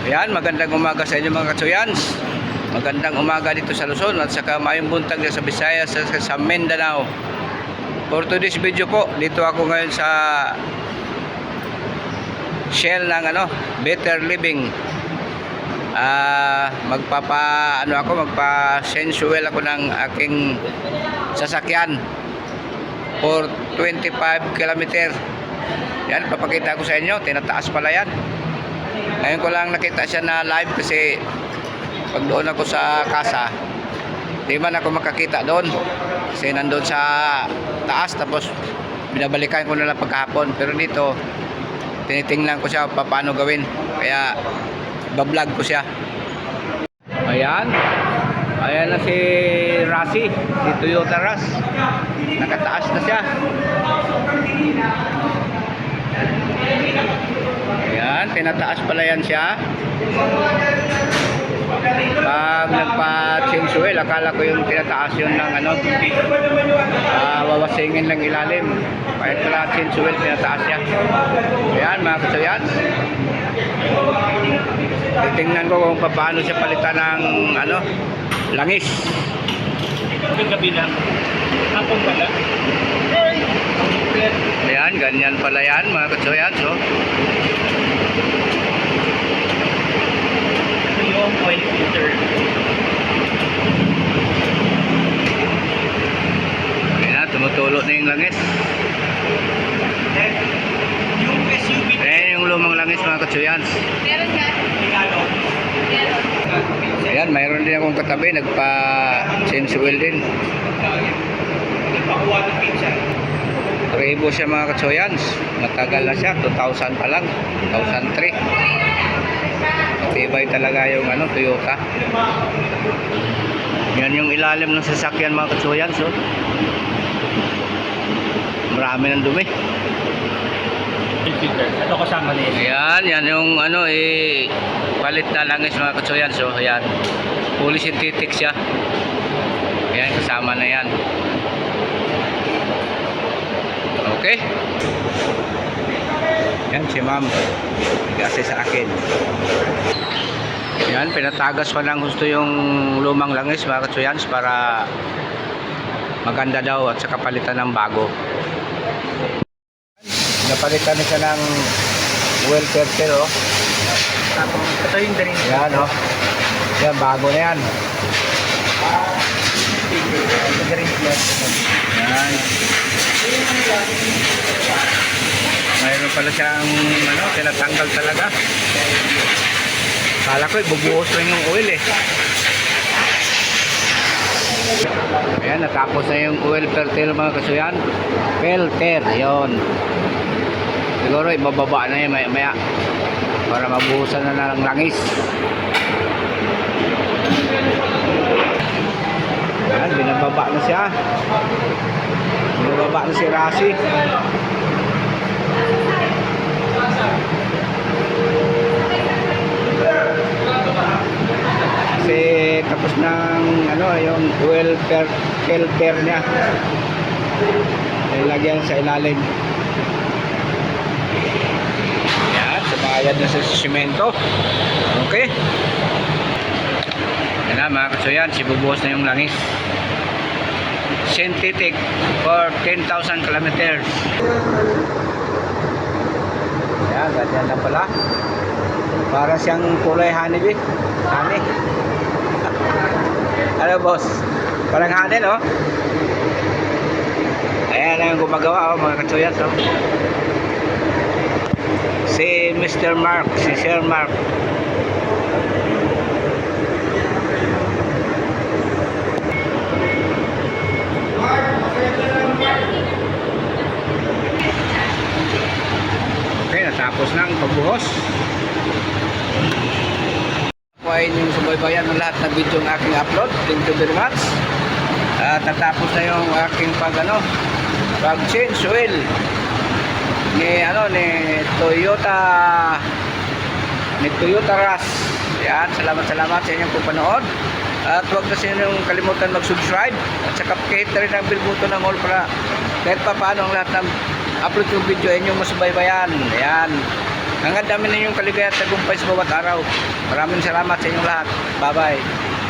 Ayan, magandang umaga sa inyo mga katsuyans. Magandang umaga dito sa Luzon at saka mayong buntag sa Visayas sa Mindanao. For today's video po, dito ako ngayon sa Shell ng Better Living. Magpa-sensual ako ng aking sasakyan for 25 km. Yan, papakita ko sa inyo, tinataas pala yan. Ngayon ko lang nakita siya na live kasi pag doon ako sa kasa, di man ako makakita doon kasi nandun sa taas, tapos binabalikan ko na lang pagkahapon. Pero dito tinitingnan ko siya paano gawin, kaya bablog ko siya. Ayan na si Rasi, si Toyota Rush, nakataas na siya. Ayan, tinataas pala yan siya. Pag nagpa-sensual, akala ko yung tinataas yun ng wawasingin lang ilalim. Kahit pala sensual, tinataas yan. Ayan mga katsuyan, titingnan ko kung paano siya palitan ng langis. Gabi lang. Hapon pala. Ayan, ganyan pala yan mga katsuyan. So, ito yung oil filter. ayan na, tumutulo na yung langis. Yung SUV. Ayan yung lumang langis mga katsuyan. Meron ka? Regalo. Meron. Ayan, mayroon din akong katabi, nagpa-sensual din. Nagpakuha ng pizza. Rebo siya mga katsoyans. Matagal na siya, 2000 pa lang, 2003. Matibay talaga yung Toyota. Yan yung ilalim ng sasakyan mga katsoyans. Oh. Marami ng dumi. Oil filter. Ito kasama na yun. Yan yung palit na langis mga katsoyans. So, ayan, fully synthetic siya. Ayan, kasama na yan. Okay. Yan si ma'am, kasi sa akin. Yan, pinatagas ko lang gusto yung lumang langis mga katsuyans para maganda daw at saka palitan ng bago. Napalitan na siya ng oil filter. Tapos, ito yung darin. Yan yan, bago na yan. Ito darin. Yan. Mayroon pala siyang tinatanggal talaga. Kala ko bubuhos lang yung oil eh. Ayan, natapos na yung oil filter mga kasuyan. Filter, yon. Siguro ibababa na yun maya para mabuhusan na ng langis. Ayan, binababa na siya. Binababa na si Rasi. Kasi tapos ng yung oil filter niya. Nilagyan sa ilalim. Ayan, sumayad na sa simento. Okay. Yan na mga katsuyan, sibubuhos na yung langis. Synthetic for 10,000 kilometers. Ayan, ganyan na pala. Para siyang kulay honeybee. Honey. Ano boss? Parang honey, no? Ayan ang gumagawa mga katsuyan. So, si Mr. Mark, si Sir Mark. Okay, natapos na ang pagbuhos. Kuhain yung subaybayan ng lahat ng video ng aking upload. Thank you very much. Tatapos na yung aking pag-change oil ni Toyota Rush. Yan, salamat sa inyong panonood. At huwag na sinyong kalimutan mag-subscribe at saka hit na rin ang bell button ng all para kahit pa paano ang lahat ng upload yung video inyong masubaybayan. Ayan. Hanggang dami ninyong kaligaya at tagumpay sa bawat araw. Maraming salamat sa inyong lahat. Bye-bye.